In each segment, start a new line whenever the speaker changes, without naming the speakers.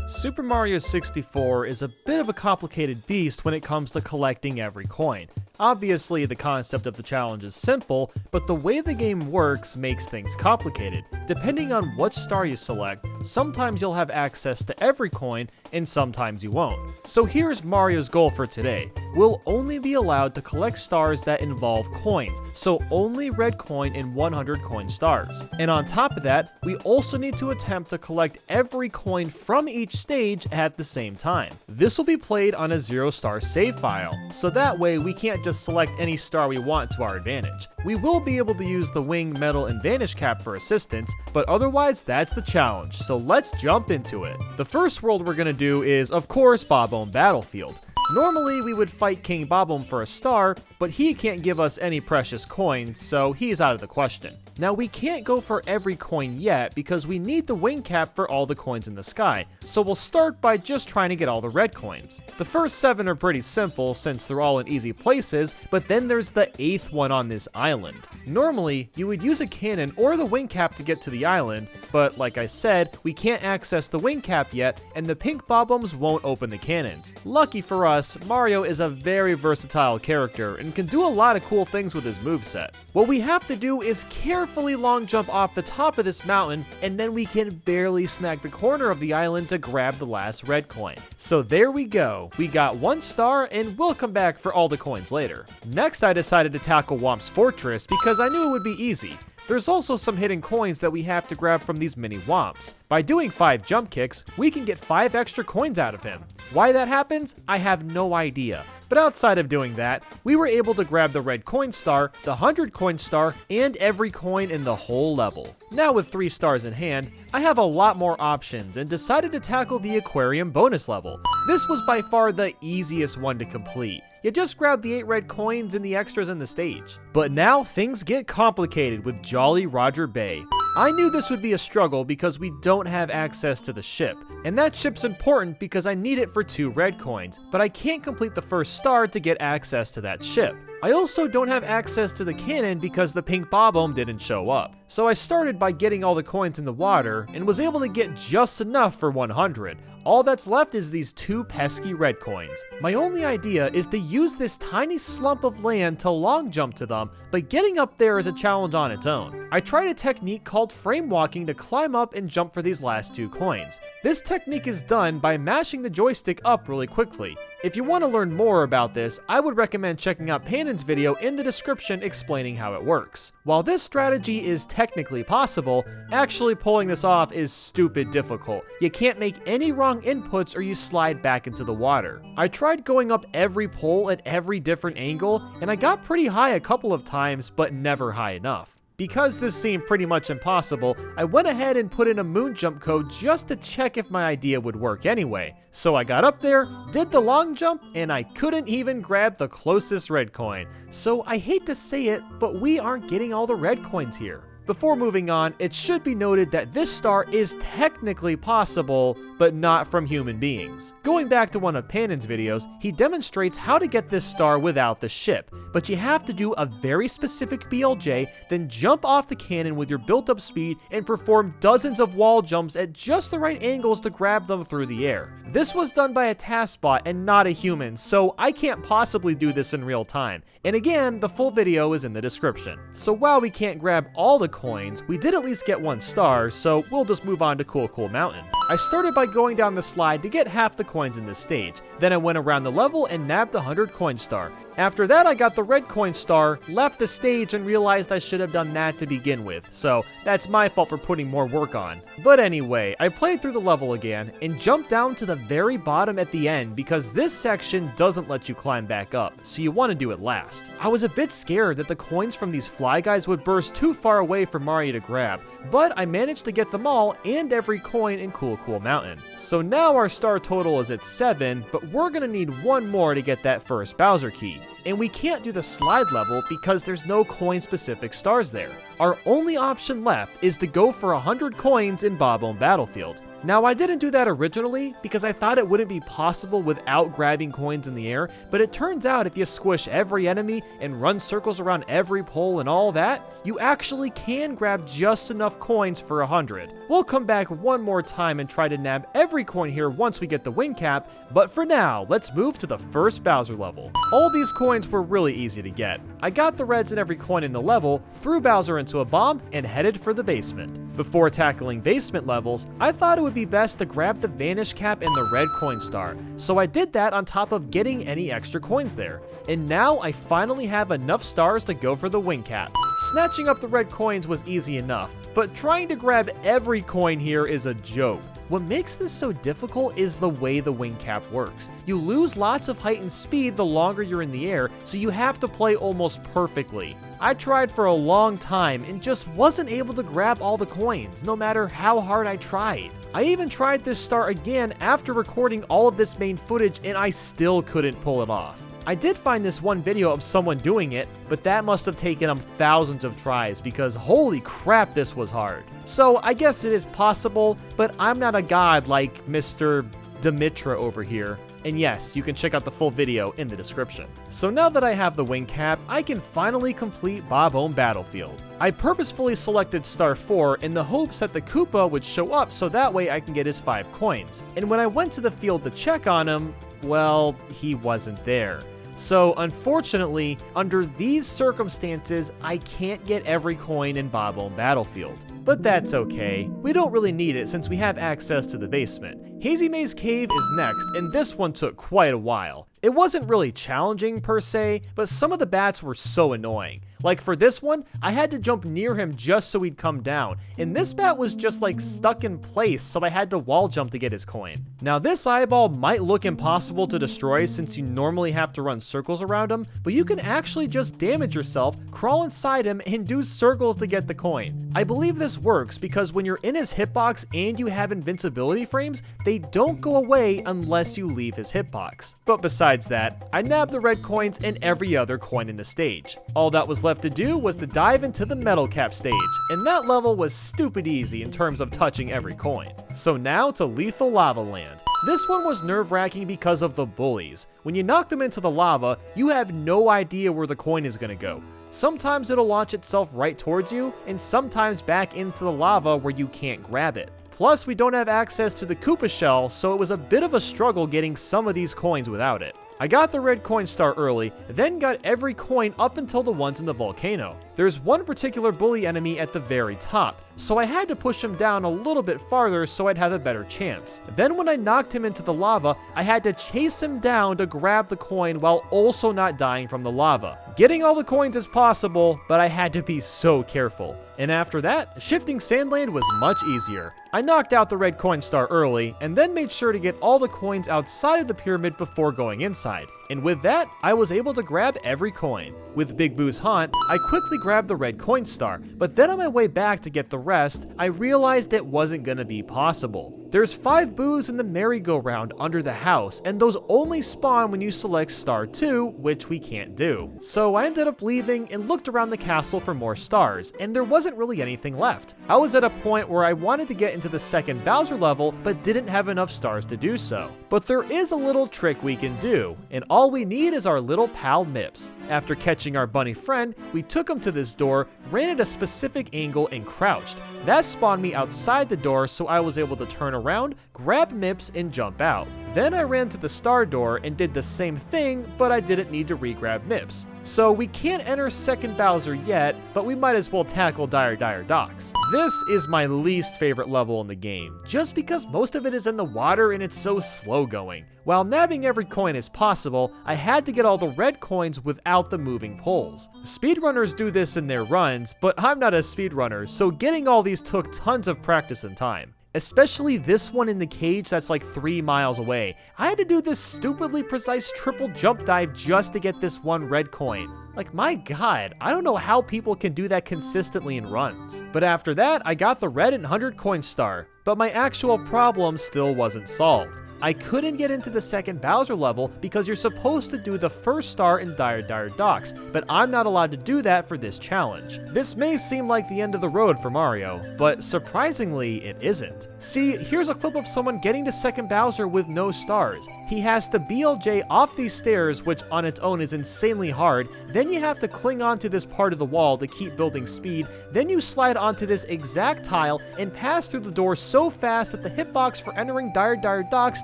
Super Mario 64 is a bit of a complicated beast when it comes to collecting every coin. Obviously, the concept of the challenge is simple, but the way the game works makes things complicated. Depending on what star you select, sometimes you'll have access to every coin, and sometimes you won't. So here's Mario's goal for today. We'll only be allowed to collect stars that involve coins, so only red coin and 100 coin stars. And on top of that, we also need to attempt to collect every coin from each stage at the same time. This will be played on a 0-star save file, so that way we can't just select any star we want to our advantage. We will be able to use the wing, metal, and vanish cap for assistance, but otherwise that's the challenge, so let's jump into it. The first world we're gonna do is, of course, Bob-omb Battlefield. Normally, we would fight King Bob-omb for a star, but he can't give us any precious coins, so he's out of the question. Now, we can't go for every coin yet because we need the wing cap for all the coins in the sky, so we'll start by just trying to get all the red coins. The first 7 are pretty simple since they're all in easy places, but then there's the 8th one on this island. Normally, you would use a cannon or the wing cap to get to the island, but like I said, we can't access the wing cap yet, and the pink Bob-ombs won't open the cannons. Lucky for us, Mario is a very versatile character and can do a lot of cool things with his moveset. What we have to do is carefully long jump off the top of this mountain, and then we can barely snag the corner of the island to grab the last red coin. So there we go, we got 1 star, and we'll come back for all the coins later. Next, I decided to tackle Womp's fortress because I knew it would be easy. There's also some hidden coins that we have to grab from these mini Womps. By doing 5 jump kicks, we can get 5 extra coins out of him. Why that happens, I have no idea. But outside of doing that, we were able to grab the red coin star, the 100 coin star, and every coin in the whole level. Now with 3 stars in hand, I have a lot more options and decided to tackle the aquarium bonus level. This was by far the easiest one to complete. You just grab the 8 red coins and the extras in the stage. But now things get complicated with Jolly Roger Bay. I knew this would be a struggle because we don't have access to the ship, and that ship's important because I need it for 2 red coins, but I can't complete the first star to get access to that ship. I also don't have access to the cannon because the pink Bob-omb didn't show up. So I started by getting all the coins in the water and was able to get just enough for 100. All that's left is these 2 pesky red coins. My only idea is to use this tiny slump of land to long jump to them, but getting up there is a challenge on its own. I tried a technique called frame walking to climb up and jump for these last 2 coins. This technique is done by mashing the joystick up really quickly. If you want to learn more about this, I would recommend checking out Panon's video in the description explaining how it works. While this strategy is technically possible, actually pulling this off is stupid difficult. You can't make any wrong inputs or you slide back into the water. I tried going up every pole at every different angle, and I got pretty high a couple of times, but never high enough. Because this seemed pretty much impossible, I went ahead and put in a moon jump code just to check if my idea would work anyway. So I got up there, did the long jump, and I couldn't even grab the closest red coin. So I hate to say it, but we aren't getting all the red coins here. Before moving on, it should be noted that this star is technically possible, but not from human beings. Going back to one of Panon's videos, he demonstrates how to get this star without the ship, but you have to do a very specific BLJ, then jump off the cannon with your built-up speed and perform dozens of wall jumps at just the right angles to grab them through the air. This was done by a taskbot and not a human, so I can't possibly do this in real time. And again, the full video is in the description. So while we can't grab all the coins, we did at least get 1 star, so we'll just move on to Cool Mountain. I started by going down the slide to get half the coins in this stage. Then I went around the level and nabbed the 100 coin star. After that, I got the red coin star, left the stage, and realized I should have done that to begin with, so that's my fault for putting more work on. But anyway, I played through the level again, and jumped down to the very bottom at the end because this section doesn't let you climb back up, so you want to do it last. I was a bit scared that the coins from these fly guys would burst too far away for Mario to grab, but I managed to get them all and every coin in Cool Mountain. So now our star total is at 7, but we're gonna need 1 more to get that first Bowser key. And we can't do the slide level because there's no coin-specific stars there. Our only option left is to go for 100 coins in Bob-omb Battlefield. Now, I didn't do that originally because I thought it wouldn't be possible without grabbing coins in the air, but it turns out if you squish every enemy and run circles around every pole and all that, you actually can grab just enough coins for 100. We'll come back one more time and try to nab every coin here once we get the wing cap, but for now, let's move to the first Bowser level. All these coins were really easy to get. I got the reds in every coin in the level, threw Bowser into a bomb, and headed for the basement. Before tackling basement levels, I thought it would be best to grab the vanish cap and the red coin star, so I did that on top of getting any extra coins there. And now I finally have enough stars to go for the wing cap. Snatching up the red coins was easy enough, but trying to grab every coin here is a joke. What makes this so difficult is the way the wing cap works. You lose lots of height and speed the longer you're in the air, so you have to play almost perfectly. I tried for a long time and just wasn't able to grab all the coins, no matter how hard I tried. I even tried this star again after recording all of this main footage and I still couldn't pull it off. I did find this one video of someone doing it, but that must have taken them thousands of tries because holy crap, this was hard. So I guess it is possible, but I'm not a god like Mr. Dimitra over here. And yes, you can check out the full video in the description. So now that I have the wing cap, I can finally complete Bob-omb Battlefield. I purposefully selected Star 4 in the hopes that the Koopa would show up so that way I can get his 5 coins. And when I went to the field to check on him, well, he wasn't there. So unfortunately, under these circumstances, I can't get every coin in Bob-omb Battlefield. But that's okay, we don't really need it since we have access to the basement. Hazy Maze Cave is next, and this one took quite a while. It wasn't really challenging per se, but some of the bats were so annoying. Like for this one, I had to jump near him just so he'd come down, and this bat was just like stuck in place, so I had to wall jump to get his coin. Now this eyeball might look impossible to destroy since you normally have to run circles around him, but you can actually just damage yourself, crawl inside him, and do circles to get the coin. I believe this works because when you're in his hitbox and you have invincibility frames, they don't go away unless you leave his hitbox. But besides that, I nabbed the red coins and every other coin in the stage. All that was left to do was to dive into the metal cap stage, and that level was stupid easy in terms of touching every coin. So now to Lethal Lava Land. This one was nerve-wracking because of the bullies. When you knock them into the lava, you have no idea where the coin is going to go. Sometimes it'll launch itself right towards you, and sometimes back into the lava where you can't grab it. Plus, we don't have access to the Koopa shell, so it was a bit of a struggle getting some of these coins without it. I got the red coin star early, then got every coin up until the ones in the volcano. There's one particular bully enemy at the very top, so I had to push him down a little bit farther so I'd have a better chance. Then when I knocked him into the lava, I had to chase him down to grab the coin while also not dying from the lava. Getting all the coins is possible, but I had to be so careful. And after that, shifting Sandland was much easier. I knocked out the red coin star early, and then made sure to get all the coins outside of the pyramid before going inside. And with that, I was able to grab every coin. With Big Boo's Haunt, I quickly grabbed the red coin star, but then on my way back to get the rest, I realized it wasn't gonna be possible. There's 5 boos in the merry-go-round under the house, and those only spawn when you select star 2, which we can't do. So I ended up leaving and looked around the castle for more stars, and there wasn't really anything left. I was at a point where I wanted to get into the second Bowser level, but didn't have enough stars to do so. But there is a little trick we can do, and all we need is our little pal Mips. After catching our bunny friend, we took him to this door, ran at a specific angle, and crouched. That spawned me outside the door, so I was able to turn around, grab Mips, and jump out. Then I ran to the star door and did the same thing, but I didn't need to re-grab Mips. So we can't enter second Bowser yet, but we might as well tackle Dire Docks. This is my least favorite level in the game, just because most of it is in the water and it's so slow going. While nabbing every coin is possible, I had to get all the red coins without the moving poles. Speedrunners do this in their runs, but I'm not a speedrunner, so getting all these took tons of practice and time. Especially this one in the cage that's like 3 miles away. I had to do this stupidly precise triple jump dive just to get this one red coin. Like, my god, I don't know how people can do that consistently in runs. But after that, I got the red and 100 coin star, but my actual problem still wasn't solved. I couldn't get into the second Bowser level because you're supposed to do the first star in Dire Dire Docks, but I'm not allowed to do that for this challenge. This may seem like the end of the road for Mario, but surprisingly, it isn't. See, here's a clip of someone getting to second Bowser with no stars. He has to BLJ off these stairs, which on its own is insanely hard, then you have to cling onto this part of the wall to keep building speed, then you slide onto this exact tile and pass through the door so fast that the hitbox for entering Dire Dire Docks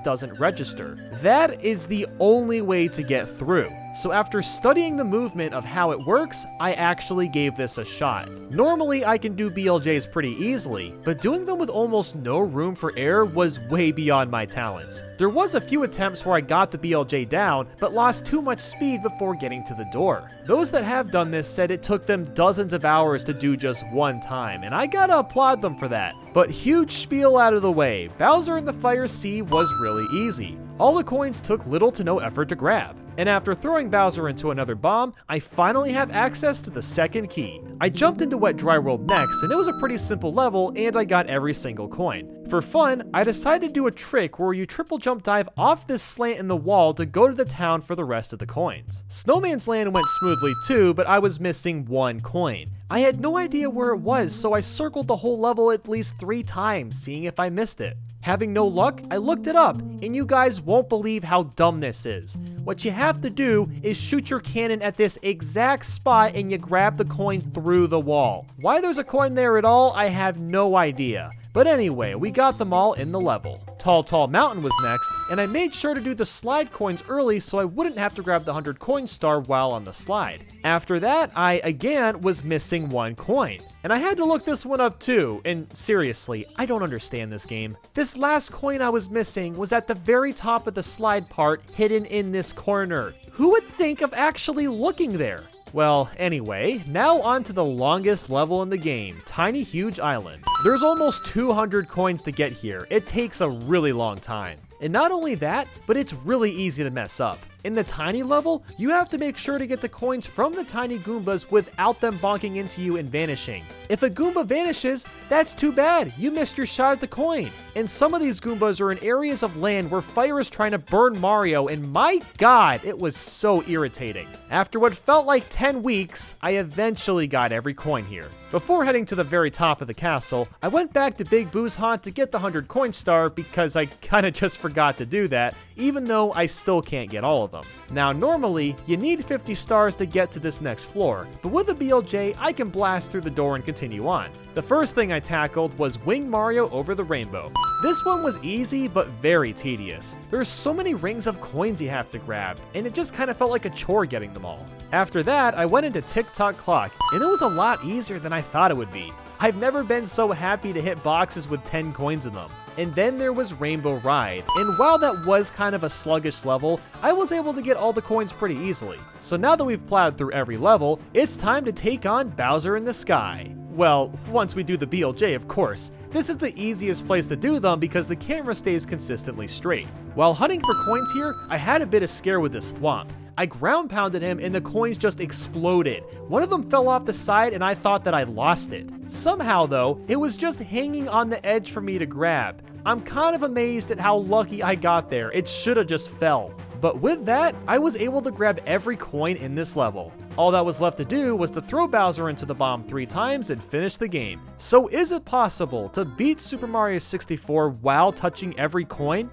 doesn't register. That is the only way to get through. So after studying the movement of how it works, I actually gave this a shot. Normally I can do BLJs pretty easily, but doing them with almost no room for error was way beyond my talents. There was a few attempts where I got the BLJ down, but lost too much speed before getting to the door. Those that have done this said it took them dozens of hours to do just one time, and I gotta applaud them for that. But huge spiel out of the way, Bowser in the Fire Sea was really easy. All the coins took little to no effort to grab. And after throwing Bowser into another bomb, I finally have access to the second key. I jumped into Wet Dry World next, and it was a pretty simple level, and I got every single coin. For fun, I decided to do a trick where you triple jump dive off this slant in the wall to go to the town for the rest of the coins. Snowman's Land went smoothly too, but I was missing one coin. I had no idea where it was, so I circled the whole level at least 3 times, seeing if I missed it. Having no luck, I looked it up, and you guys won't believe how dumb this is. What you have to do is shoot your cannon at this exact spot and you grab the coin through the wall. Why there's a coin there at all, I have no idea. But anyway, we got them all in the level. Tall Tall Mountain was next, and I made sure to do the slide coins early so I wouldn't have to grab the 100 coin star while on the slide. After that, I again was missing one coin. And I had to look this one up too, and seriously, I don't understand this game. This last coin I was missing was at the very top of the slide part, hidden in this corner. Who would think of actually looking there? Well, anyway, now on to the longest level in the game, Tiny Huge Island. There's almost 200 coins to get here. It takes a really long time. And not only that, but it's really easy to mess up. In the tiny level, you have to make sure to get the coins from the tiny Goombas without them bonking into you and vanishing. If a Goomba vanishes, that's too bad, you missed your shot at the coin. And some of these Goombas are in areas of land where fire is trying to burn Mario, and my god, it was so irritating. After what felt like 10 weeks, I eventually got every coin here. Before heading to the very top of the castle, I went back to Big Boo's haunt to get the 100 coin star because I kinda just forgot to do that, even though I still can't get all of them. Now normally, you need 50 stars to get to this next floor, but with a BLJ, I can blast through the door and continue on. The first thing I tackled was Wing Mario over the rainbow. This one was easy, but very tedious. There's so many rings of coins you have to grab, and it just kind of felt like a chore getting them all. After that, I went into Tick Tock Clock, and it was a lot easier than I thought it would be. I've never been so happy to hit boxes with 10 coins in them. And then there was Rainbow Ride, and while that was kind of a sluggish level, I was able to get all the coins pretty easily. So now that we've plowed through every level, it's time to take on Bowser in the Sky. Well, once we do the BLJ, of course. This is the easiest place to do them because the camera stays consistently straight. While hunting for coins here, I had a bit of scare with this Thwomp. I ground pounded him and the coins just exploded. One of them fell off the side and I thought that I lost it. Somehow though, it was just hanging on the edge for me to grab. I'm kind of amazed at how lucky I got there. It should have just fell. But with that, I was able to grab every coin in this level. All that was left to do was to throw Bowser into the bomb 3 times and finish the game. So is it possible to beat Super Mario 64 while touching every coin?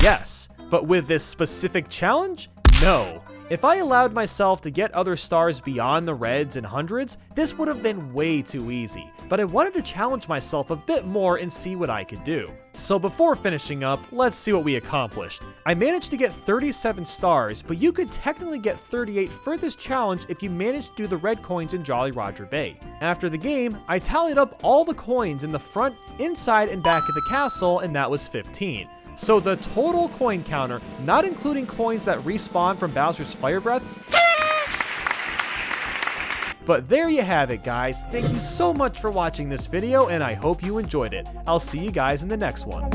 Yes, but with this specific challenge? No. If I allowed myself to get other stars beyond the reds and hundreds, this would have been way too easy, but I wanted to challenge myself a bit more and see what I could do. So before finishing up, let's see what we accomplished. I managed to get 37 stars, but you could technically get 38 for this challenge if you managed to do the red coins in Jolly Roger Bay. After the game, I tallied up all the coins in the front, inside, and back of the castle, and that was 15. So the total coin counter, not including coins that respawn from Bowser's Fire Breath. But there you have it, guys. Thank you so much for watching this video, and I hope you enjoyed it. I'll see you guys in the next one.